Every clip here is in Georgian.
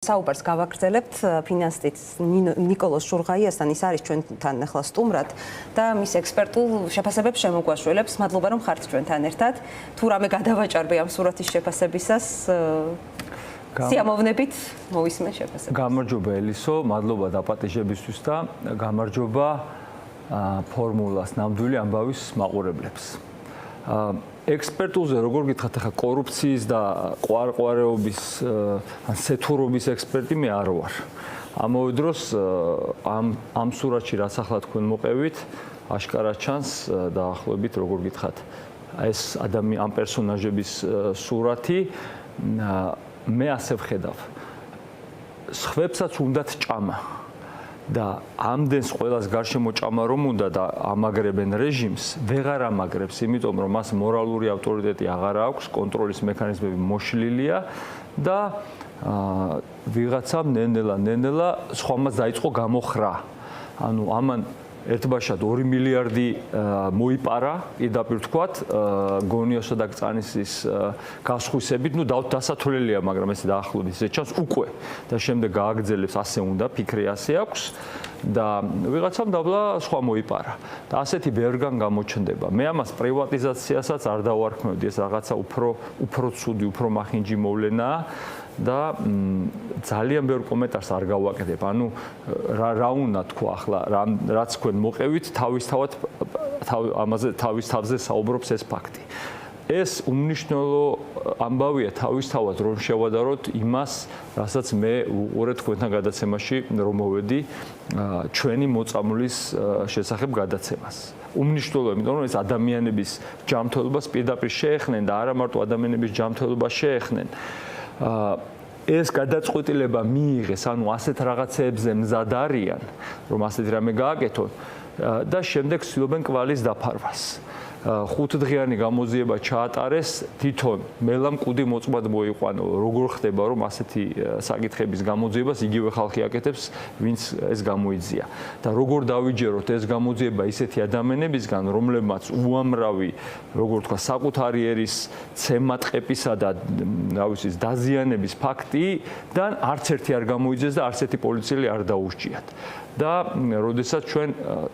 საუბარს გავაგრძელებთ ფინანსტის ნიკოლოზ შურღაიასთან, ის არის ჩვენთან ახლა სტუმრად და მის ექსპერტულ შეფასებებს შემოგვაშველებს. მადლობა რომ ხართ ჩვენთან ერთად. თუ რამე გადავაჭარბე ამ სურათის შეფასებისას, სიამოვნებით მოვისმენ შეფასებას. გამარჯობა ელისო, მადლობა დაპატიჟებისთვის და გამარჯობა ფორმულას ნამდვილი ამბავის მაყურებლებს. ექსპერტულზე როგორ გითხრათ, ახლა კორუფციის და ყვარყვარეობის ან სეთურობის ექსპერტი მე არ ვარ. ამავე დროს ამ სურათში რაც ახლა თქვენ მოყევით, აშკარად ჩანს დაახლოებით როგორ გითხრათ, ეს ამ პერსონაჟების სურათი მე ასე ვხედავ. სხვებსაც უნდათ ჭამა. და ამდენს ყველას გარშემო ჭამა რომ უნდა და ამაგრებენ რეჟიმს, ვეღარ ამაგრებს, იმიტომ რომ მას მორალური ავტორიტეტი აღარ აქვს, კონტროლის მექანიზმები მოშლილია და ვიღაცამ ნენელა სხვამაც დაიწყო გამოხრა. ანუ ამან ერთბაშად 2 მილიარდი მოიპარა, პირდაპირ ვთქვათ, გონიოსა და კწანისის გასხვისებით, დასათვლელია, მაგრამ ესე დაახლოებით ისე ჩანს უკვე და შემდეგ გააგრძელებს, ასე უნდა, ფიქრი ასე აქვს და ვიღაცამ დაბლა სხვა მოიპარა. და ასეთი ბევრგან გამოჩნდება. მე ამას პრივატიზაციასაც არ დავარქმევდი, ეს რაღაცა უფრო ცუდი, უფრო მახინჯი მოვლენაა. და ძალიან ბევრ კომენტარს არ გავაკეთებ. ანუ რა უნდა თქვა ახლა, რაც თქვენ მოყევით, თავისთავად ამაზე თავის თავზე საუბრობს ეს ფაქტი. ეს უმნიშვნელო ამბავია თავისთავად რომ შევადაროთ იმას, რასაც მე უყურე თქვენთან გადაცემაში რომ მოვედი ჩვენი მოწამვლის შესახებ გადაცემას. უმნიშვნელოა, იმიტომ რომ ეს ადამიანების ჯანმრთელობას პირდაპირ შეეხნენ და არა მარტო ადამიანების ჯანმრთელობას შეეხნენ. ეს გადაწყვეტილება მიიღეს, ანუ ასეთ რაღაცეებზე მზად არიან, რომ ასეთი რამე გააკეთონ და შემდეგ ცდილობენ კვალის დაფარვას. 5 დღიანი გამოძიება ჩაატარეს, თვითონ მელა მკვდი მოწმად მოიყვანო, როგორ ხდება, რომ ასეთი საკითხების გამოძიებას იგივე ხალხი აკეთებს, ვინც ეს გამოიძია. და როგორ დავიჯეროთ ეს გამოძიება ისეთი ადამიანებისგან, რომლებმაც უამრავი, როგორ თქვა, საკუთარი ერის ცემატყეპისა და რავის დაზიანების ფაქტიდან არც ერთი არ გამოიძიეს და არც ერთი პოლიციელი არ დაუსჯიათ. და როდესაც ჩვენ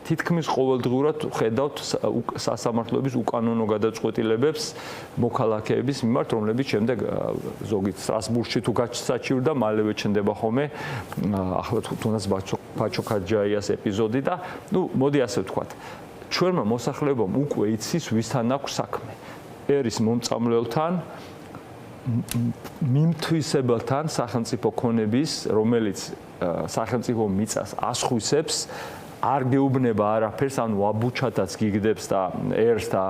თითქმის ყოველდღურად ხედავთ სასამართლოების უკანონო გადაწყვეტილებებს მოქალაქეების მიმართ, რომლებიც შემდეგ ზოგი სტრასბურგში თუ გაჩსაჩივრდა, მალევე ჩნდება ხოლმე ახლა თუნდაც ბაჩოქაჯაიას ეპიზოდი და მოდი ასე ვთქვათ, ჩვენმა მოსახლეობამ უკვე იცის ვისთან აქვს საქმე. ერის მომწამლელთან, მიმთვისებელთან სახელმწიფო ქონების, რომელიც სახელმწიფო მიწას ასხვისებს, არ გეუბნება არაფერს, ანუ აბუჩათაც გიგდებს და ერს და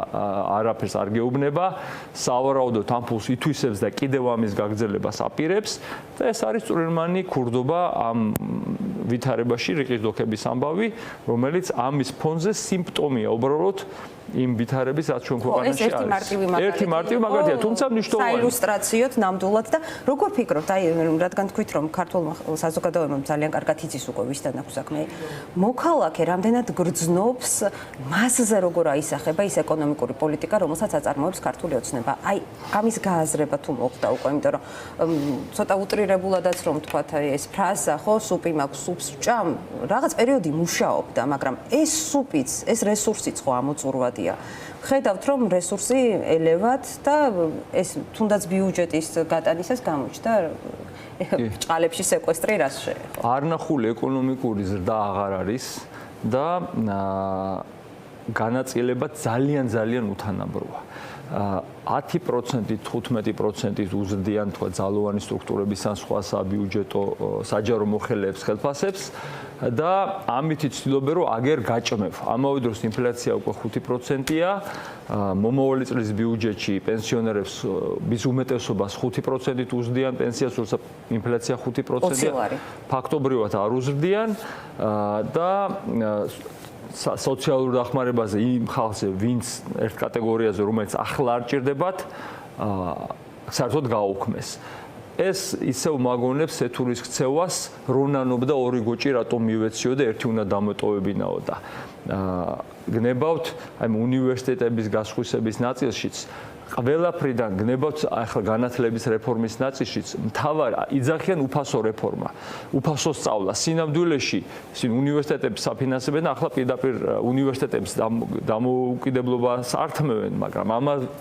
არაფერს არ გეუბნება, სავარაუდოდ ამ ფულს ითვისებს და კიდევ ამის გაგრძელებას აპირებს და ეს არის წვრილმანი ქურდობა ამ ვითარებაში, რიყის დოქების ამბავი, რომელიც ამის ფონზე სიმპტომია უბრალოდ იმ ვითარების, რაც ჩვენ ქვეყანაში არის. ერთი მარტივი მაგალითია, თუმცა მნიშვნელოვანი. საილუსტრაციოდ ნამდვილად და როგორ ფიქრობთ, რადგან თქვით, რომ ქართულ საზოგადოებამ ძალიან კარგად იცის უკვე ვისთან აქვს საქმე, მოქალაქე რამდენად გრძნობს მასზე როგორ აისახება ის ეკონომიკური პოლიტიკა, რომელსაც აწარმოებს ქართული ოცნება. აი, ამის გააზრება თუ მოხდა უკვე, იმიტომ რომ ცოტა უტრირებულადაც რომ თქვათ, ეს ფრაზა, ხო, სუპი მაქვს, სუპს ვჭამ, რაღაც პერიოდი მუშაობდა, მაგრამ ეს სუპიც, ეს რესურსიც ხო ამოწურვადია. ხედავთ, რომ რესურსი ელევათ და ეს თუნდაც ბიუჯეტის გატანისას გამოჩნდა ჭყალებში სეკვესტრი რას შეეხო. არნახული ეკონომიკური ზრდა აღარ არის და განაწილება ძალიან უთანაბროა. 10%, 15% უზრდიან თქვა ძალოვანი სტრუქტურების ან სხვა საბიუჯეტო საჯარო მოხელეებს, ხელფასებს და ამით ცდილობენ რომ აგერ გაჭმევ. ამავე დროს ინფლაცია უკვე 5%-ია, მომავალი წლის ბიუჯეტში პენსიონერებს მის უმეტესობას 5%-ით უზრდიან პენსიას, როცა ინფლაცია 5%-ია. ფაქტობრივად არ უზრდიან და სოციალურ დახმარებაზე იმ ხალხზე, ვინც ერთ კატეგორიაზე, რომელიც ახლა არ ჭირდებათ, საერთოდ გააუქმეს. ეს ისევ მაგონებს სეთურის ქცევას, რონანობ და ორი გოჭი რატომ მივეციო და ერთი უნდა დამეტოვებინაო და გნებავთ, აი უნივერსიტეტების გასხვისების ნაწილშიც ყველაფრიდან გნებავთ ახლა განათლების რეფორმის ნაწილშიც მთავარ იძახიან უფასო რეფორმა, უფასო სწავლა. სინამდვილეში უნივერსიტეტებს საფინანსებენ, ახლა პირდაპირ უნივერსიტეტებს დამოუკიდებლობას ართმევენ, მაგრამ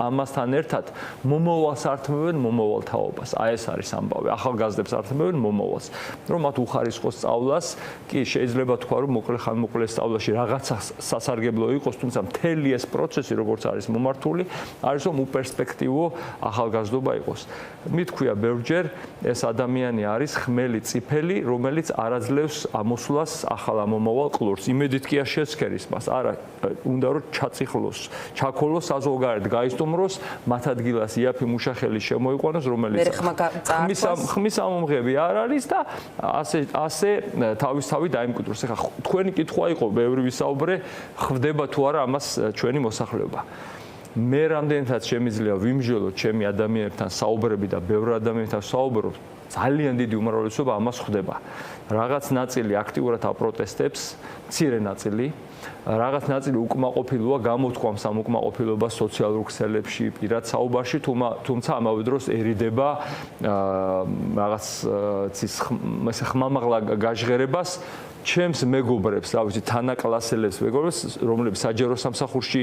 ამასთან ერთად მომავალს ართმევენ მომავალ თაობას. აი ეს არის ამბავი. ახალგაზრდებს ართმევენ მომავალს. რომ მათ უხარისხოს სწავლას, კი შეიძლება თქვა, რომ მოკლე სწავლაში რაღაცა სასარგებლო იყოს, თუმცა მთელი ეს პროცესი, როგორც არის მომართული, არის რომ პერსპექტივო ახალგაზრდობა იყოს. მithქვია ბევრჯერ ეს ადამიანი არის ხმელი წიფელი, რომელიც არაძლევს ამოსვლას ახალ ამომავალ ყლორს. იმედით კი არ შეცქერის მას, არა, უნდა რომ ჩაწიხლოს, ჩაქოლოს საზოგადოებრივ გაისტუმროს, მათ ადგილას იაფი მუშახელი შემოიყვანოს, რომელიც ხმის ამომღები არ არის და ასე თავისთავად დაიმკვიდროს. ეხლა თქვენი კითხვა იყო, ბევრი ვისაუბრე, ხვდება თუ არა ამას ჩვენი მოსახლეობა. მე რამდენადაც შემიძლია ვიმსჯელო ჩემი ადამიანებთან საუბრები და ბევრ ადამიანთან საუბრობ, ძალიან დიდი უმრავლესობა ამას ხვდება. რაღაც ნაწილი აქტიურად აპროტესტებს, მცირე ნაწილი, რაღაც ნაწილი უკმაყოფილოა, გამოთქვამს ამ უკმაყოფილობას სოციალურ ქსელებში, პირად საუბარში, თუმცა ამავე დროს ერიდება რაღაც ხმამაღლა გაჟღერებას ჩემს მეგობრებს, რა ვიცი, თანაკლასელებს მეგობრებს, რომლებიც საჯარო სამსახურში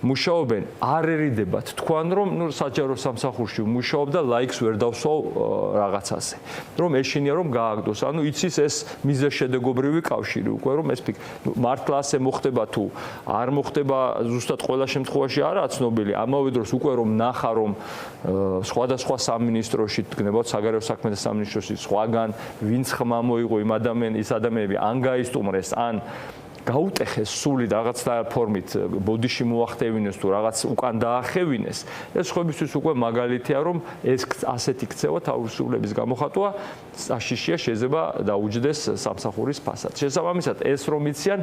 მუშაობენ, არ ერიდებათ თქვან, რომ საჯარო სამსახურში მუშაობ და ლაიქს ვერ დავსვავ რაღაცაზე. რომ ეშინია რომ გააგდოს. ანუ იცის ეს მიზეშედეგობრივი კავშირი უკვე რომ ეს მართლა ასე მოხდება თუ არ მოხდება, ზუსტად ყველა შემთხვევაში არაა ცნობილი. ამავე დროს უკვე რომ ნახა რომ სხვადასხვა სამინისტროში, გნებავთ საგარეო საქმეთა სამინისტროში, სხვაგან ვინც ხმა მოიღო იმ ადამიანები ან გაისტუმრეს, ან გაუტეხეს სული რაღაცა ფორმით ბოდიში მოახტევინეს თუ რაღაც უკან დაახევინეს. ეს ხობისთვის უკვე მაგალითია, რომ ეს ასეთი ქცევა თავისუფლების გამოხატვა საშიშია, შეიძლება დაუჯდეს სამსახურის ფასად. შესაბამისად, ეს რომ იციან,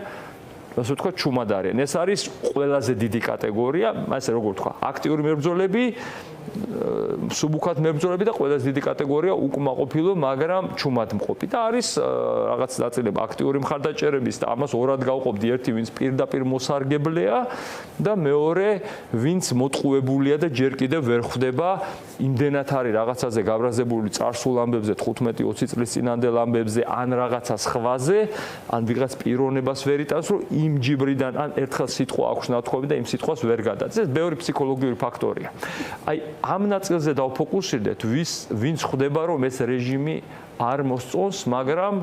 ასე ვთქვა, ჩუმად არიან. ეს არის ყველაზე დიდი კატეგორია, ასე როგორ ვთქვა, აქტიური მებრძოლები, სუბუქად მებრძოლები და ყველაზე დიდი კატეგორია უკმაყოფილო, მაგრამ ჩუმად მყოფი და არის რაღაც ნაწილები აქტიური მხარდაჭერების და ამას ორად გავყოფდი, ერთი ვინც პირდაპირ მოსარგებლეა და მეორე ვინც მოტყუებულია და ჯერ კიდევ ვერ ხვდება, იმდენად არის რაღაცაზე გაბრაზებული წარსულ ამბებზე 15-20 წლის წინანდელ ამბებზე ან რაღაცა სხვაზე, ან ვიღაც პიროვნებას ვერ იტანს, რომ იმ ჯიბრიდან ან ერთხელ სიტყვა აქვს ნათქვამი და იმ სიტყვას ვერ გადადის. ეს ბევრი ფსიქოლოგიური ფაქტორია. აი ამ ნაწილზე დავფოკუსირდეთ, ვინც ხვდება, რომ ეს რეჟიმი არ მოსწონს, მაგრამ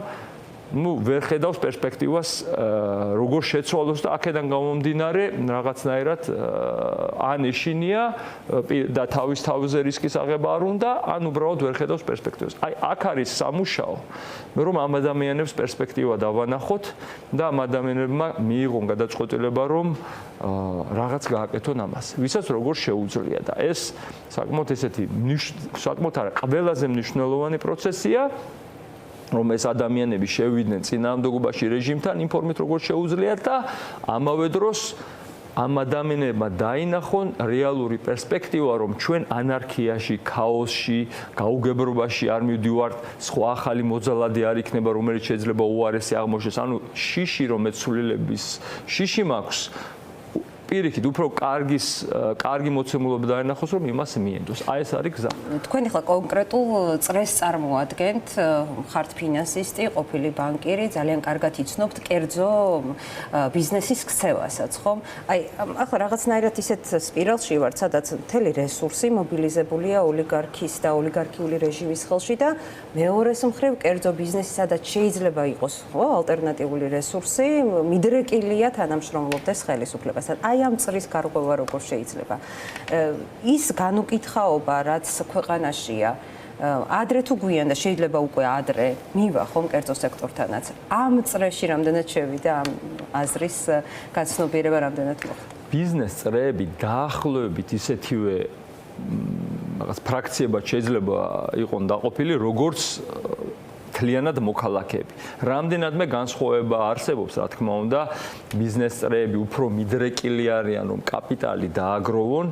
ვერ ხედავს პერსპექტივას როგორ შეცვალოს და აქედან გამომდინარე რაღაცნაირად ან ეშინია და თავზე რისკის აღება არ უნდა, ან უბრალოდ ვერ ხედავს პერსპექტივას. აი აქ არის სამუშაო, რომ ამ ადამიანებს პერსპექტივა დავანახოთ და ამ ადამიანებმა მიიღონ გადაწყვეტილება, რომ რაღაც გააკეთონ ამას. ვისაც როგორ შეუძლია და ეს საკმაოდ ესეთი საკმაოდ ყველაზე მნიშვნელოვანი პროცესია, რომ ეს ადამიანები შევიდნენ წინააღმდეგობაში რეჟიმთან ინფორმით როგორ შეუძლიათ და ამავე დროს ამ ადამიანებმა დაინახონ რეალური პერსპექტივა, რომ ჩვენ ანარქიაში, ქაოსში, გაუგებრობაში არ მივდივართ, სხვა ახალი მოძალადი არ იქნება, რომელიც შეიძლება უარესი აღმოჩნდეს. ანუ შიში რომ ეცვლილების შიში მაქვს, პირიქით, უფრო კარგი მოცემულობა დაინახოს, რომ იმას მიენდოს. აი ეს არის გზა. თქვენ ახლა კონკრეტულ წრეს წარმოადგენთ, ხართ ფინანსისტი, ყოფილი ბანკირი, ძალიან კარგად იცნობთ კერძო ბიზნესის ქცევასაც, ხომ? აი, ახლა რაღაცნაირად ისეთ სპირალში ვართ, სადაც მთელი რესურსი მობილიზებულია ოლიგარქის და ოლიგარქიული რეჟიმის ხელში და მეორეს მხრივ კერძო ბიზნესი, სადაც შეიძლება იყოს, ხო, ალტერნატიული რესურსი, მიდრეკილია თანამშრომლობდეს ხელისუფლებასთან. აი ამ წრის გარღვევა როგორ შეიძლება? ის განუკითხაობა, რაც ქვეყანაშია, ადრე თუ გვიან და შეიძლება უკვე ადრე მივა ხომ კერძო სექტორთანაც. ამ წრეში რამდენად შევიდა ამ აზრის გაცნობიერება რამდენად მოხდა? ბიზნეს წრეები დაახლოებით ისეთივე რაღაც ფრაქციებად შეიძლება იყოს დაყოფილი, როგორც მთლიანად მოქალაქეები. რამდენადმე განსხვავება არსებობს, რა თქმა უნდა, ბიზნეს წრეები უფრო მიდრეკილი არიან, რომ კაპიტალი დააგროვონ,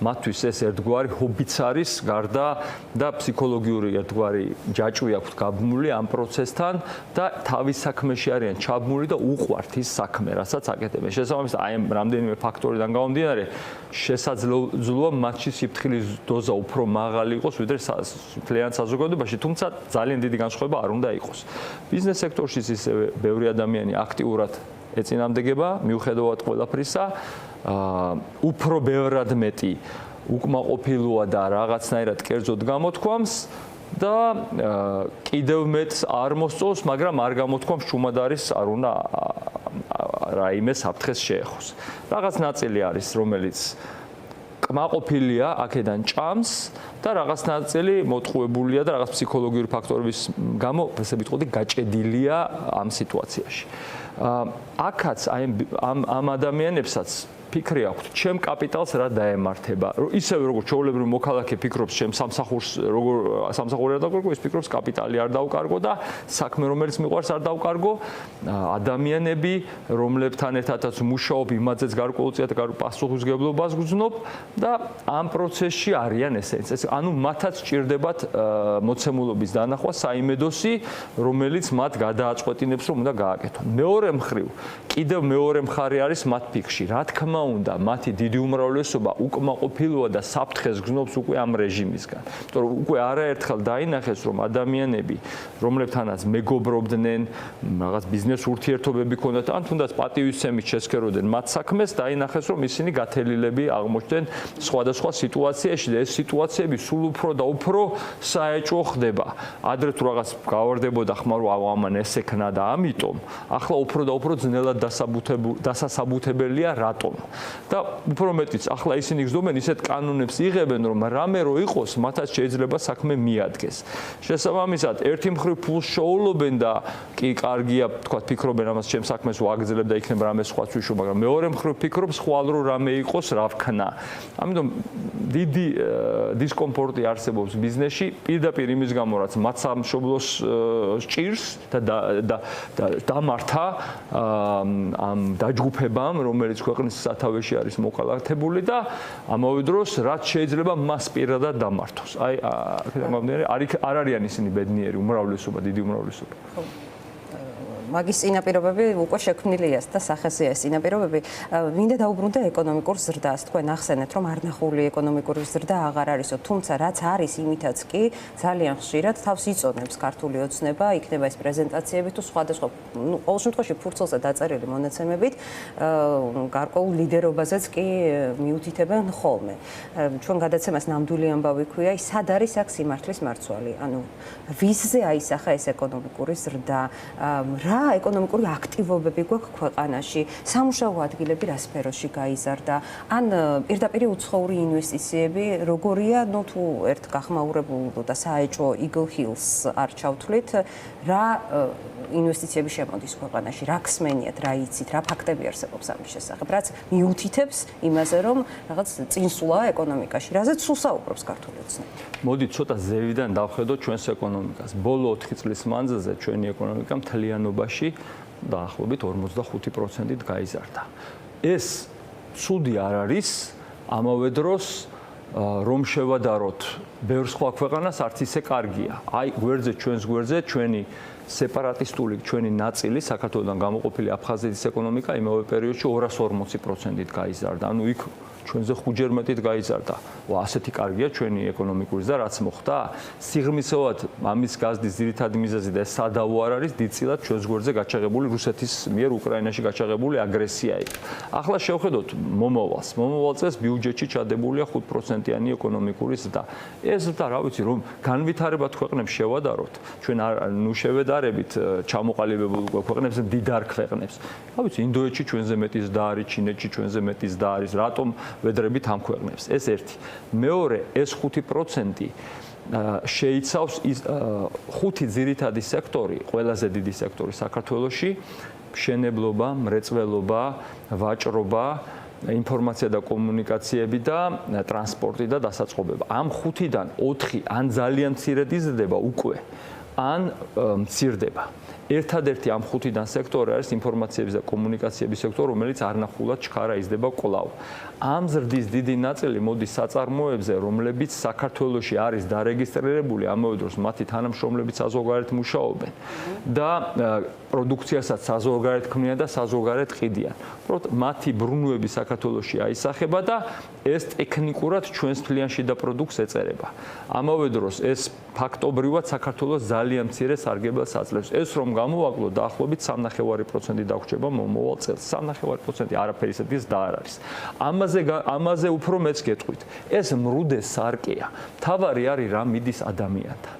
მათთვის ეს ერთგვარი ჰობიც არის, გარდა და ფსიქოლოგიური ერთგვარი ჯაჭვი აქვთ გაბმული ამ პროცესთან და თავის საქმეში არიან ჩაბმული და უყვართ ის საქმე, რასაც აკეთებენ. შესაბამისად, აი ამ რამდენიმე ფაქტორიდან გამომდინარე, შესაძლოა მათში სიფრთხილის დოზა უფრო მაღალი იყოს, ვიდრე მთლიან საზოგადოებაში, თუმცა ძალიან დიდი განსხვავება არ უნდა იყოს. ბიზნეს სექტორში ისევე ბევრი ადამიანი აქტიურად ეწინამდეგება, მიუხედავად ყველაფრისა, უფრო ბევრად მეტი უკმაყოფილოა და რაღაცნაირად კერძოდ გამოთქვამს და კიდევ მეტს არ მოსწონს, მაგრამ არ გამოთქვამს ჩუმად არის, არ უნდა რაიმე საფრთხეს შეეხოს. რაღაც ნაწილი არის, რომელიც კმაყოფილია, აქედან ჭამს და რაღაც ნაწილი მოტყუებულია და რაღაც ფსიქოლოგიური ფაქტორების გამო, ესე ვიტყოდი, გაჭედილია ამ სიტუაციაში. აქაც აი ამ ადამიანებსაც ფიქრი აქვთ, ჩემ კაპიტალს რა დაემართება. ისევე როგორც ჩვეულებრივ მოქალაქე ფიქრობს, ჩემ სამსახურს როგორ სამსახური არ დავკარგო, ის ფიქრობს კაპიტალი არ დავკარგო და საქმე რომელიც მიყვარს არ დავკარგო. ადამიანები, რომლებთან ერთადაც მუშაობ, იმაძეც გარკვეულწილად პასუხისმგებლობას გრძნობ და ამ პროცესში არიან ესეც. ანუ მათაც სჭირდებათ მოცემულობის დანახვა, საიმედოსი, რომელიც მათ გადააწყვეტინებს, რომ უნდა გააკეთონ. მეორე მხრივ, კიდევ მეორე მხარე არის მათ ფიქრში. რა თქმა უნდა, მათი დიდი უმრავლესობა უკმაყოფილოა და საფრთხეს გრძნობს უკვე ამ რეჟიმისგან. იმიტომ რომ უკვე არაერთხელ დაინახეს, რომ ადამიანები, რომლებთანაც მეგობრობდნენ, რაღაც ბიზნეს ურთიერთობები ჰქონდათ, ან თუნდაც პატივისცემით შესქეროდნენ მათ საქმეს, დაინახეს, რომ ისინი გათელილები აღმოჩნდნენ სხვადასხვა სიტუაციაში და ეს სიტუაციები სულ უფრო და უფრო საეჭვო ხდება. ადრე თუ რაღაც გავარდებოდა ხმა, რომ ამან ეს ექნა და ამიტომ, ახლა უფრო და უფრო ძნელად დასასაბუთებელია რატომ. და უფრო მეტიც, ახლა ისინი გზნობენ ისეთ კანონებს იღებენ, რომ რამე რო იყოს, მათაც შეიძლება საქმე მიადგეს. შესაბამისად, ერთი მხრივ ფულს შოულობენ და კი კარგია, თქვა, ფიქრობენ ამას ჩემ საქმეს ვაგრძელებ და იქნება რამე სხვაც ვიშო, მაგრამ მეორე მხრივ ფიქრობს, ხვალ რო რამე იყოს, რა ვქნა. ამიტომ დიდი დისკომფორტი არსებობს ბიზნესში, პირდაპირ იმის გამო, რაც მათ სამშობლოს სჭირს და დამართა ამ დაჯგუფებამ, რომელიც ქვეყნის სათავეში არის მოკალათებული და ამავე დროს რაც შეიძლება მას პირადად დამართოს. აი, არ არიან ისინი ბედნიერი, უმრავლესობა, დიდი უმრავლესობა. მაგის წინაპირობები უკვე შექმნილია და სახეზეა ეს წინაპირობები. მინდა დაუბრუნდე ეკონომიკურ ზრდას. თქვენ ახსენეთ, რომ არნახული ეკონომიკური ზრდა აღარ არისო, თუმცა რაც არის, იმითაც კი ძალიან ხშირად თავს იწონებს ქართული ოცნება, იქნება ეს პრეზენტაციები თუ სხვადასხვა, ყოველ შემთხვევაში ფურცელზე დაწერილი მონაცემებით, გარკვეულ ლიდერობაზეც კი მიუთითებენ ხოლმე. ჩვენ გადაცემას ნამდვილი ამბავი ქვია, სად არის აქ სიმართლის მარცვალი? ანუ ვიზზე აისახა ეს ეკონომიკური ზრდა? რა ეკონომიკური აქტივობები გვაქვს ქვეყანაში, სამუშაო ადგილები რა სფეროში გაიზარდა, ან პირდაპირ უცხოური ინვესტიციები როგორია, ნუ თუ ერთ გახმაურებულ და საეჭვო Eagle Hills არ ჩავთვლით, რა ინვესტიციები შემოდის ქვეყანაში, რა ხსმენიათ, რა იცით, რა ფაქტები არსებობს ამის შესახებ, რაც მიუთითებს იმაზე, რომ რაღაც წინსვლაა ეკონომიკაში, რაზეც სულ საუბრობს ქართული ოცნება. მოდი ცოტა ზევიდან დავხედოთ ჩვენს ეკონომიკას. ბოლო 4 წლის მანძილზე ჩვენი ეკონომიკა მთლიანობაში დაახლოებით 45%-ით გაიზარდა. ეს ცუდი არ არის, ამავე დროს რომ შევადაროთ ბევრ სხვა ქვეყანას არც ისე კარგია. აი, ჩვენს გვერდზე ჩვენი სეპარატისტული ჩვენი ნაწილი საქართველოსთან გამოყოფილი აფხაზეთის ეკონომიკა იმავე პერიოდში 240%-ით გაიზარდა. ანუ იქ ჩვენზე 5-ჯერ მეტით გაიზარდა. ასეთი კარგია ჩვენი ეკონომიკური ზრდა, რაც მოხდა. სიღრმისეულად ამის გაზრდის ძირითადი მიზეზი და სადავო არ არის, დიდწილად ჩვენს გვერდზე გაჩაღებული რუსეთის მიერ უკრაინაში გაჩაღებული აგრესია იყო. ახლა შევხედოთ მომავალს. მომავალ წელს ბიუჯეტში ჩადებულია 5%-იანი ეკონომიკური ზრდა. ეს ზრდა, რა ვიცი, რომ განვითარებად ქვეყნებს შევადაროთ, ჩვენ ნუ შევედარებით ჩამოყალიბებულ ქვეყნებს, დიდარ ქვეყნებს. რა ვიცი, ინდოეთში ჩვენზე მეტი ზრდა არის, ჩინეთში ჩვენზე მეტი ზრდა არის. რატომ ვედრებით ამ ქვეყნებს? ეს ერთი. მეორე, ეს 5% შეიცავს ხუთი ძირითადი სექტორი, ყველაზე დიდი სექტორი საქართველოში, მშენებლობა, მრეწველობა, ვაჭრობა, ინფორმაცია და კომუნიკაციები და ტრანსპორტი და დასაწყობება. ამ ხუთიდან 4 ან ძალიან მცირედ იზრდება უკვე, ან მცირდება. ერთადერთი ამ ხუთიდან სექტორი არის ინფორმაციების და კომუნიკაციების სექტორი, რომელიც არნახულად ჩქარა იზრდება კვლავ. ამ ზრდის დიდი ნაწილი მოდის საწარმოებზე, რომლებიც საქართველოში არის დარეგისტრირებული, ამავე დროს მათი თანამშრომლებიც საზღვარგარეთ მუშაობენ და პროდუქციასაც საზღვარგარეთ ქმნიან და საზღვარგარეთ ყიდიან. უბრალოდ მათი ბრუნვები საქართველოში აისახება და ეს ტექნიკურად ჩვენს მთლიან შიდა პროდუქტს ეწერება. ამავე დროს ეს ფაქტობრივად საქართველოს ძალიან მცირე სარგებელს აძლევს. ეს რომ გამოვაკლოთ დაახლოებით 3.5% დაგვრჩება მომავალ წელს. 3.5% არაფერი ისეთის და არ არის. ამაზე უფრო მეც გეტყვით. ეს მრუდე სარკეა. თავარი არის რა მიდის ადამიანთან.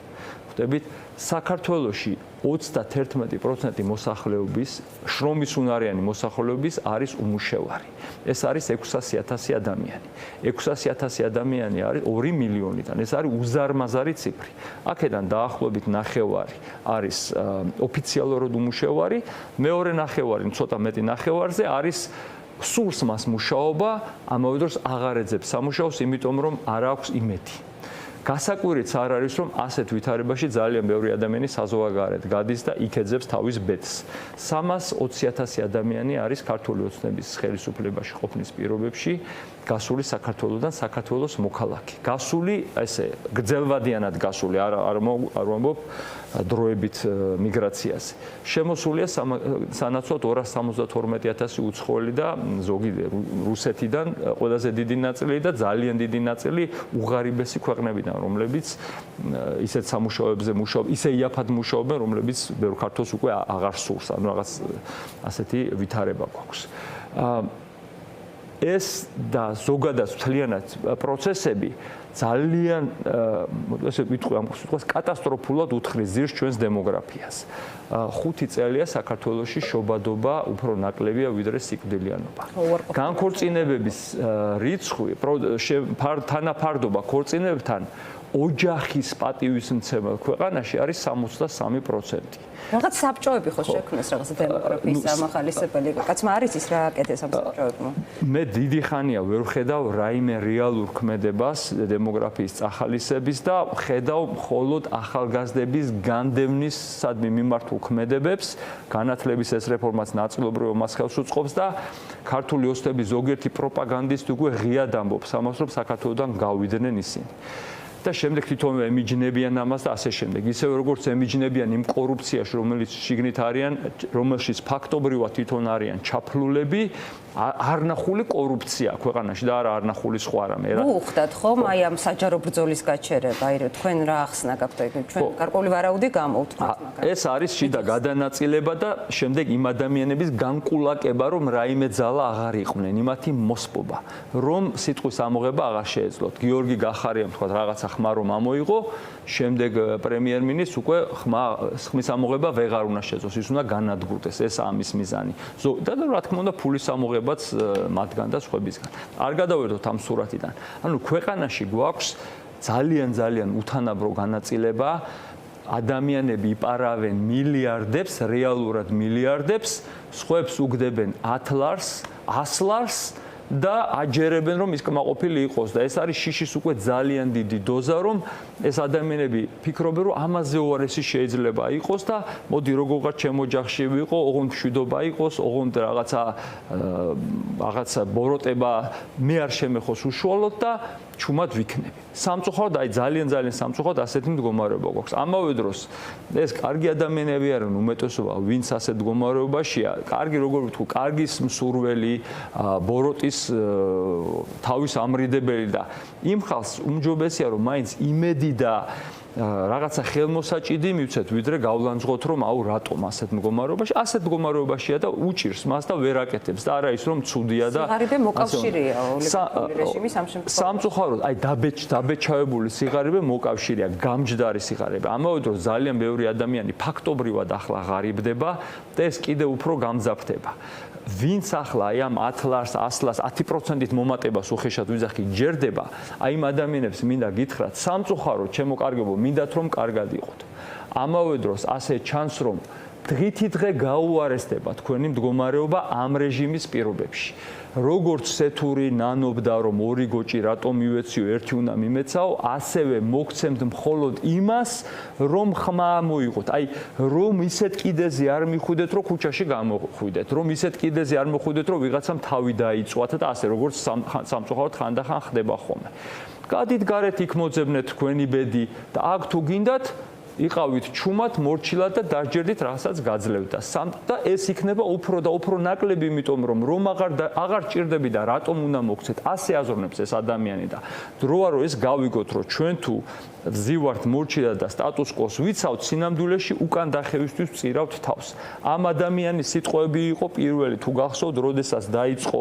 ხვდებით, საქართველოში 31% მოსახლეობის, შრომის უნარიანი მოსახლეობის არის უმუშევარი. ეს არის 600,000 ადამიანი. 600,000 ადამიანი არის 2 მილიონიდან. ეს არის უზარმაზარი ციფრი. აქედან დაახლოებით ნახევარი არის ოფიციალურად უმუშევარი, მეორე ნახევარი, ცოტა მეტი ნახევარზე არის სულს მას მუშაობა, ამავე დროს აღარ ეძებს სამუშაოს, იმიტომ რომ არ აქვს იმედი. გასაკვირიც არ არის, რომ ასეთ ვითარებაში ძალიან ბევრი ადამიანი საზღვარგარეთ გადის და იქ ეძებს თავის ბედს. 320,000 ადამიანი არის ქართული ოცნების ხელისუფლებაში ყოფნის პირობებში გასული საქართველოსთან საქართველოს მოქალაქე. გასული, ესე, გრძელვადიანად გასული, არ ვამბობ დროებით მიგრაციაზე. შემოსულია სანაცვლოდ 272,000 უცხოელი და ზოგი რუსეთიდან ყველაზე დიდი ნაწილი და ძალიან დიდი ნაწილი უღარიბესი ქვეყნებიდან, რომლებიც ისეთ სამუშაოებზე მუშაობენ, ისე იაფად მუშაობენ, რომლებიც ბევრ ქართველს უკვე აღარ სურს, ანუ რაღაც ასეთი ვითარება გვაქვს. ეს და ზოგადად მთლიანად პროცესები ძალიან ესე ვიტყვი ამ სიტყვას კატასტროფულად უთხრის ძირს ჩვენს დემოგრაფიას. 5 წელია საქართველოში შობადობა უფრო ნაკლებია ვიდრე სიკვდილიანობა. განქორწინებების რიცხვი თანაფარდობა ქორწინებებთან ოჯახის პატივისმცემელ ქვეყანაში არის 63%. რაღაც საბჭოები ხო შექმნეს რაღაც დემოგრაფიის ამახალისებელი. კაცმა არის ის რა აკეთეს ამ საბჭოებმა. მე დიდი ხანია ვერ ხედავ რაიმე რეალურ ქმედებას დემოგრაფიის წახალისების და ხედავ მხოლოდ ახალგაზრდების განდევნის სადმი მიმართულ ქმედებებს, განათლების ეს რეფორმაც ნაწილობრივ მას ხელს უწყობს და ქართული ოცნების ზოგიერთი პროპაგანდისტი უკვე ღიად ამბობს ამას, რომ საქართველოსთან გავიდნენ ისინი. და შემდეგ თვითონ ემიჯნებიან ამას და ასე შემდეგ. ისევე როგორც ემიჯნებიან იმ კორუფციაში, რომელიც შიგნით არიან, რომელშიც ფაქტობრივად თვითონ არიან ჩაფლულები, არნახული კორუფცია ქვეყანაში და არა არნახული სხვა რამე. უხდათ ხომ აი ამ საჯარო ბრძოლის გაჩერება, აი თქვენ რა ახსნა გაქვთ, ჩვენ გარკვეული ვარაუდი გამოვთქვათ მაგას. ეს არის შიდა გადანაწილება და შემდეგ იმ ადამიანების განკულაკება, რომ რაიმე ძალა აღარ იყვნენ, იმათი მოსპობა, რომ სიტყვის ამოღება აღარ შეეძლოთ. გიორგი გახარიამ თქვა რაღაცა ხმა რომ ამოიღო, შემდეგ პრემიერ-მინისტრს უკვე ხმის ამოღება ვეღარ უნდა შეძლოს, ის უნდა განადგურდეს, ეს ამის მიზანი. და რა თქმა უნდა ფულის ამოღებაც მათგან და სხვებისგან. არ გადავედოთ ამ სურათიდან. ანუ ქვეყანაში გვაქვს ძალიან უთანაბრო განაწილება, ადამიანები იპარავენ მილიარდებს, რეალურად მილიარდებს, სხვებს უგდებენ 10 ლარს, 100 ლარს და აჯერებენ რომ ის კმაყოფილი იყოს და ეს არის შიშის უკვე ძალიან დიდი დოზა რომ ეს ადამიანები ფიქრობენ რომ ამაზე უარესი შეიძლება იყოს და მოდი როგორღაც ჩემ ოჯახში ვიყო, ოღონდ მშვიდობა იყოს, ოღონდ რაღაცა ბოროტება მე არ შემეხოს უშუალოდ და ჩუმად ვიქნები. სამწუხაროდ აი ძალიან სამწუხაროდ ასეთი მდგომარეობა გვაქვს. ამავე დროს ეს კარგი ადამიანები არიან უმეტესობა, ვინც ასეთ მდგომარეობაშია, კარგი როგორ ვთქვი, კარგის მსურველი, ბოროტის თავის ამრიდებელი და იმ ხალხს უმჯობესია რომ მაინც იმედი და რაღაცა ხელმოსაჭიდი მივცეთ, ვიდრე გავლანძღოთ რომ აუ რატომ ასეთ მდგომარეობაშია და უჭირს მას და ვერ აკეთებს და არა ის რომ ცუდია და სიღარიბე მოკავშირეა ოლიგარქიული რეჟიმის ამ შემთხვევაში. სამწუხაროდ აი დაბეჭდავებული სიღარიბე მოკავშირეა, გამჯდარი სიღარიბე. ამავე დროს ძალიან ბევრი ადამიანი ფაქტობრივად ახლა ღარიბდება და ეს კიდევ უფრო გამძაფრდება. ვინც ახლა აი ამ 10 ლარს, 100 ლარს, 10%-ით მომატებას უხეშად ვიძახი ჯერდება, აი იმ ადამიანებს მინდა გითხრათ, სამწუხაროდ, ჩემო კარგებო, მინდათ რომ კარგად იყოთ. ამავე დროს ასე ჩანს, რომ დღითი დღე გაუარესდება თქვენი მდგომარეობა ამ რეჟიმის პირობებში. როგორც სეთური ნანობდა, რომ ორი გოჭი რატომ მივეციო, ერთი უნდა მიმეცაო, ასევე მოგცემთ მხოლოდ იმას, რომ ხმა მოიღოთ. აი, რომ ისეთ კიდეზე არ მიხვიდეთ, რომ ქუჩაში გამოხვიდეთ, რომ ისეთ კიდეზე არ მოხვიდეთ, რომ ვიღაცამ თავი დაიწვათ და ასე როგორც სამწუხაროდ ხანდახან ხდება ხოლმე. გადით გარეთ იქ მოძებნეთ თქვენი ბედი და აქ თუ გინდათ იყავით ჩუმად, მორჩილად და დასჯერდით რასაც გაძლევთ და ეს იქნება უფრო და უფრო ნაკლები, იმიტომ რომ აღარ ჭირდები და რატომ უნდა მოგცეთ, ასე აზროვნებს ეს ადამიანი და დროა რომ ეს გავიგოთ, რომ ჩვენ თუ ვზივართ მორჩილად და სტატუს კვოს ვიცავთ, სინამდვილეში უკან დახევისთვის ვწირავთ თავს. ამ ადამიანის სიტყვები იყო პირველი, თუ გახსოვთ, როდესაც დაიწყო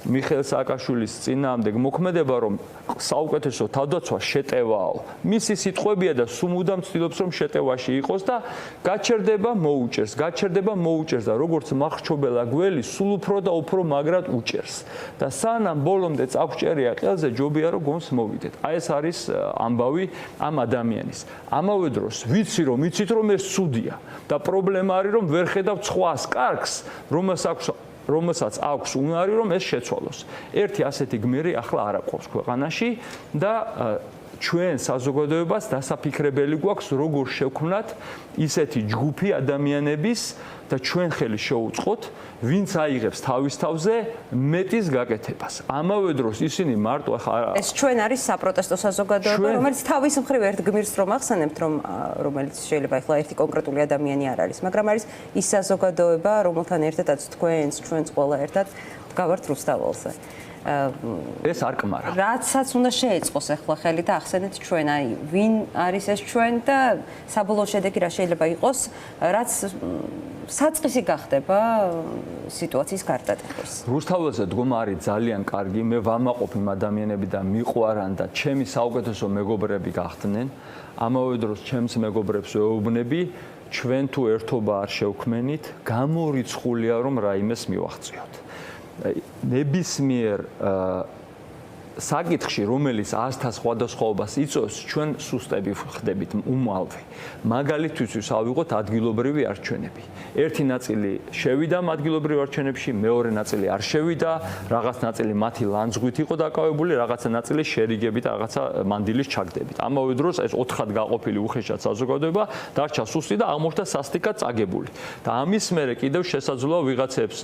მიხეილ სააკაშვილის წინააღმდეგ მოქმედება, რომ საუკეთესო თავდაცვა შეტევაო. მისი სიტყვებია და სულ მუდამ ცდილობს, რომ შეტევაში იყოს და გაჩერდება მოუჭერს და როგორც მახრჩობელა გველი სულ უფრო და უფრო მაგრად უჭერს და სანამ ბოლომდე წაგჭერია ყელზე ჯობია რომ გონს მოვიდეთ. აი ეს არის ამბავი ამ ადამიანის. ამავე დროს ვიცი რომ იცით რომ ეს ცუდია და პრობლემა არის რომ ვერ ხედავ სხვას კარგს რომელსაც აქვს უნარი რომ ეს შეცვალოს. ერთი ასეთი გმირი ახლა არ აყვავს ქვეყანაში და ჩვენ საზოგადოებას დასაფიქრებელი გვაქვს როგორ შევქმნათ ისეთი ჯგუფი ადამიანების და ჩვენ ხელი შევუწყოთ, ვინც აიღებს თავის თავზე მეტის გაკეთებას. ამავე დროს ისინი მარტო ეს ჩვენ არის საპროტესტო საზოგადოება, რომელიც თავის მხრივ ერთ გმირს რომ ახსენებთ, რომელიც შეიძლება ახლა ერთი კონკრეტული ადამიანი არ არის, მაგრამ არის ის საზოგადოება, რომელთან ერთადაც ჩვენს ყველა ერთად გავართ რუსთაველზე. ეს არ კმარა. რაცაც უნდა შეეწყოს ახლა ხელი და ახსენეთ ჩვენ, აი, ვინ არის ეს ჩვენ და საბოლოო შედეგი რა შეიძლება იყოს, რაც საწყისი გახდება სიტუაციის გარდატეხის. რუსთაველზე დგომა არის ძალიან კარგი, მე ვამაყობ იმ ადამიანები და მიყვარან და ჩემი საუკეთესო მეგობრები გახდნენ. ამავე დროს ჩემს მეგობრებს ვეუბნები, ჩვენ თუ ერთობა არ შევქმენით, გამორიცხულია რომ რაიმეს მივაღწიოთ. ნებისმიერ საკითხში, რომელიც 100-თა სხვადასხვაობას იწვევს, ჩვენ სუსტები ხდებით უმალვი. მაგალითისთვის ავიღოთ ადგილობრივი არჩევნები. ერთი ნაწილი შევიდა ადგილობრივ არჩევნებში, მეორე ნაწილი არ შევიდა, რაღაც ნაწილი მათი ლანძღვით იყო დაკავებული, რაღაცა ნაწილი შერიგებით და რაღაცა მანდილის ჩაგდებით. ამავე დროს ეს 4-ხად გაყოფილი უხეშად საზოგადოება დარჩა სუსტი და აღმოჩნდა სასტიკად წაგებული. და ამის მერე კიდევ შესაძლოა ვიღაცებს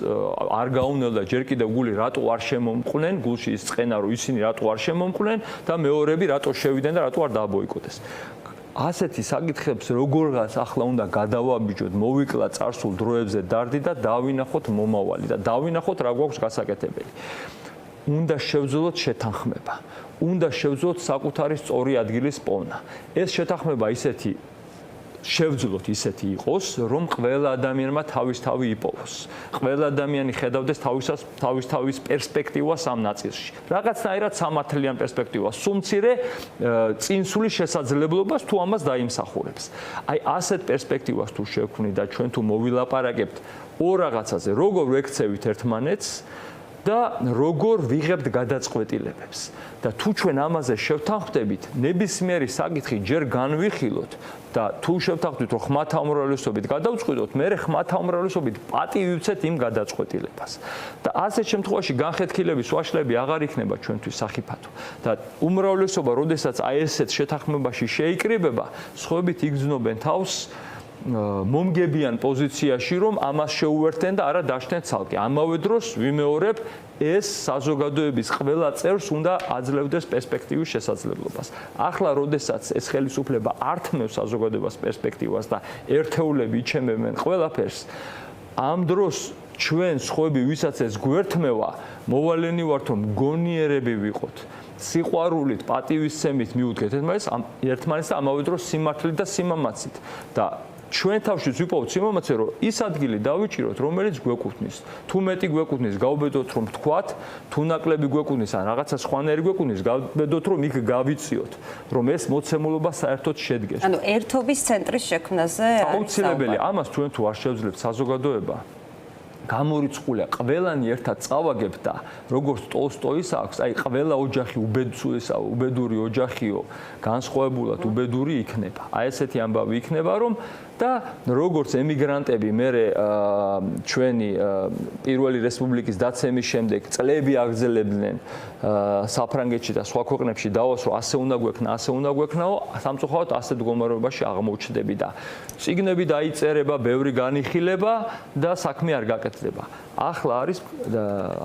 არ გაუნელდა ჯერ კიდევ გული რატო არ შემომყვნენ, გულში ის წყენა რომ ისინი რატო არ შემომყვნენ და მეორები რატო შევიდნენ და რატო არ დააბოიკოტეს. ასეთი საკითხებს როგორღაც ახლა უნდა გადავაბიჯოთ, მოვიკლა წარსულ დროებზე დარდი და დავინახოთ მომავალი და დავინახოთ რა გვაქვს გასაკეთებელი. უნდა შევძლოთ შეთანხმება. უნდა შევძლოთ საკუთარი სწორი ადგილის პოვნა. ეს შეთანხმება შევძლოთ ისეთი იყოს, რომ ყველა ადამიანმა თავის-თავი იპოვოს. ყველა ადამიანი ხედავდეს თავის პერსპექტივას ამ ნაწილში. რაღაცნაირად სამართლიან პერსპექტივას, სუმცირე წინსული შესაძლებლობას თუ ამას დაიმსახურებს. აი ასეთ პერსპექტივას თუ შევქმნით და ჩვენ თუ მოვილაპარაკებთ ორ რაღაცაზე, როგორ ვექცევით ერთმანეთს და როგორ ვიღებთ გადაწყვეტილებებს. და თუ ჩვენ ამაზე შევთანხმდებით, ნებისმიერი საკითხი ჯერ განვიხილოთ და თუ შევთანხმდით, რომ ხმათა უმრავლესობით გადავწყვიტოთ, მერე ხმათა უმრავლესობით პატივი ვცეთ იმ გადაწყვეტილებას. და ასეთ შემთხვევაში განხეთქილების ვაშლები აღარ იქნება ჩვენთვის სახიფათო. და უმრავლესობა, როდესაც აი ესეთ შეთანხმებაში შეიკრიბება, სხვაობით იგრძნობენ თავს მომგებიან პოზიციაში, რომ ამას შეუერთდნენ და არა დაშდნენ ცალკე. ამავე დროს ვიმეორებ, ეს საზოგადოების ყველა წევრს უნდა აძლევდეს პერსპექტივის შესაძლებლობას. ახლა, როდესაც ეს ხელისუფლება ართმევს საზოგადოებას პერსპექტივას და ერთეულები იჩემებენ ყველაფერს, ამ დროს ჩვენ სხვები, ვისაც ეს გვერთმევა, მოვალენი ვართ, რომ გონიერები ვიყოთ. სიყვარულით, პატივისცემით მივუდგეთ ერთმანეთს და ამავე დროს სიმართლით და სიმამაცით. და ჩვენ თავშიც ვიპოვოთ სიმამაცე, რომ ის ადგილი დავიჭიროთ, რომელიც გვეკუთვნის. თუ მეტი გვეკუთვნის, გავბედოთ, რომ თქვათ, თუ ნაკლები გვეკუთვნის, ან რაღაცა სხვანაირი გვეკუთვნის, გავბედოთ, რომ იქ გავიწიოთ, რომ ეს მოცემულობა საერთოდ შედგეს. ანუ ერთობის ცენტრის შექმნაზე აუცილებელი, ამას ჩვენ თუ არ შევძლებთ საზოგადოება, გამორიცხულია, ყველანი ერთად წავაგებთ და როგორც ტოლსტოის აქვს, აი ყველა ოჯახი უბედური ოჯახიო, განსხვავებულად უბედური იქნება. აი ესეთი ამბავი იქნება, რომ და როგორც ემიგრანტები მე ჩვენი პირველი რესპუბლიკის დაცემის შემდეგ წლები აგრძელებდნენ საფრანგეთში და სხვა ქვეყნებში დავას რომ ასე უნდა გვექნაო, სამწუხაროდ ასეთ მდგომარეობაში აღმოჩნდები და წიგნები დაიწერება, ბევრი განიხილება და საქმე არ გაკეთდება. ახლა არის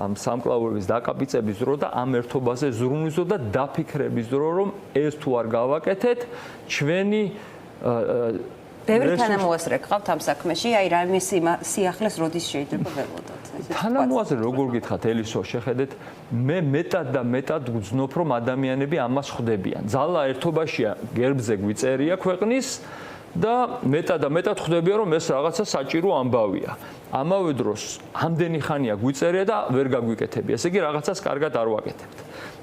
ამ სამკლაურების დაკაპიცების დრო და ამ ერთობაზე ზრუნვის დრო და დაფიქრების დრო, რომ ეს თუ არ გავაკეთეთ, ჩვენი ბევრი თანამოაზრე გყავთ ამ საქმეში, აი რაიმე სიახლეს როდის შეიძლება ველოდოთ? თანამოაზრე როგორ გითხრათ ელისო, შეხედეთ, მე მეტად ვგრძნობ, რომ ადამიანები ამას ხვდებიან. ძალა ერთობაშია, გერბზე გვიწერია ქვეყნის და მეტად ხვდებიან, რომ ეს რაღაცა საჭირო ამბავია. ამავე დროს ამდენი ხანია გვიწერია და ვერ გაგვიკეთებია. ესე იგი რაღაცას კარგად არ ვაკეთებთ.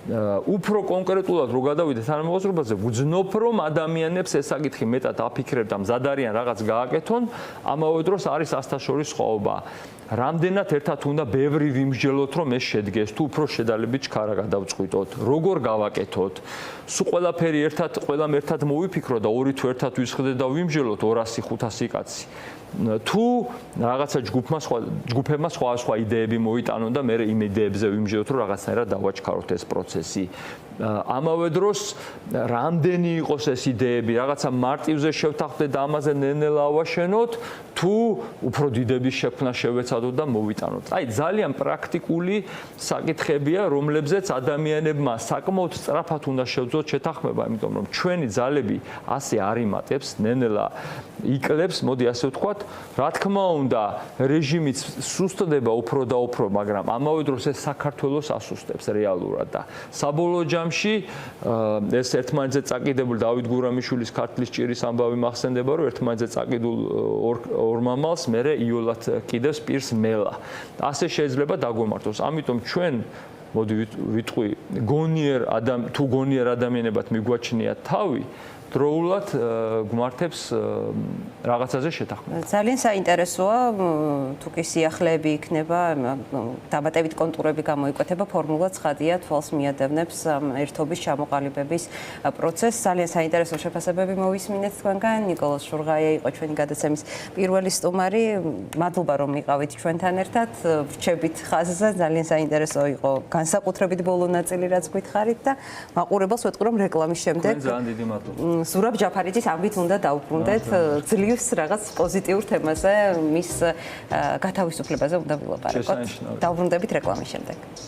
უფრო კონკრეტულად რო გადავიდეთ თანამოაზრებაზე, ვგრძნობ, რომ ადამიანებს ეს საკითხი მეტად აფიქრებთ და მზად არიან რაღაც გააკეთონ, ამავე დროს არის ასთაშორის სხვაობა. რამდენად ერთად უნდა ბევრი ვიმსჯელოთ, რომ ეს შედგეს, თუ უფრო შედარებით ჩქარა გადავწყვიტოთ, როგორ გავაკეთოთ. სულ ყველაფერი ყველამ ერთად მოვიფიქრო და ორი თუ ერთად ვისხდეთ და ვიმსჯელოთ 200-500 კაცი. თუ რაღაცა ჯგუფებმა სხვა იდეები მოიტანონ და მე იმ იდეებზე ვიმსჯელოთ, რომ რაღაცნაირად დავაჩქაროთ ეს პროცესი. ამავე დროს რამდენი იყოს ეს იდეები, რაღაცა მარტივზე შევთანხმდეთ და ამაზე ნელ-ნელა ავაშენოთ, თუ უფრო დიდების შექმნა შევეცადოთ და მოვიტანოთ. აი ძალიან პრაქტიკული საკითხებია, რომლებზეც ადამიანებმა საკმაოდ სწრაფად უნდა შევძლოთ შეთანხმება, იმიტომ რომ ჩვენი ძალები ასე არ იმატებს, ნელ-ნელა იკლებს, მოდი ასე ვთქვათ, რა თქმა უნდა, რეჟიმიც სუსტდება უფრო და უფრო, მაგრამ ამავე დროს ეს საქართველოს ასუსტებს რეალურად და საბოლოო ჯამში ეს ერთმანეთზე წაკიდებული დავით გურამიშვილის ქართლის ჭირის ამბავი მახსენდება, რომ ერთმანეთზე წაკიდულ ორ მამალს მერე იოლად კიდევს პირს მელა. ასე შეიძლება დაგვემართოს. ამიტომ ჩვენ მოდი ვიტყვი, თუ გონიერ ადამიანებად მიგვაჩნიათ თავი, დროულად გვმართებს რაღაცაზე შეთანხმება. ძალიან საინტერესოა, თუ კი სიახლეები იქნება, დამატებით კონტურები გამოიკვეთება, ფორმულა ცხადია, თვალს მიადევნებს ერთობის ჩამოყალიბების პროცესს. ძალიან საინტერესო შეფასებები მოვისმინეთ თქვენგან. ნიკოლოზ შურღაია იყო ჩვენი გადაცემის პირველი სტუმარი. მადლობა რომ იყავით ჩვენთან ერთად. ვრჩებით ხაზზე, ძალიან საინტერესო იყო განსაკუთრებით ბოლო ნაწილი, რაც გითხარით და მაყურებელს ვეტყვი რომ რეკლამის შემდეგ ძალიან დიდი მადლობა. ზურაბ ჯაფარიძის ამბით უნდა დავუბრუნდეთ ძლივს რაღაც პოზიტიურ თემაზე, მის გათავისუფლებაზე უნდა ვილაპარაკოთ. დავუბრუნდებით რეკლამის შემდეგ.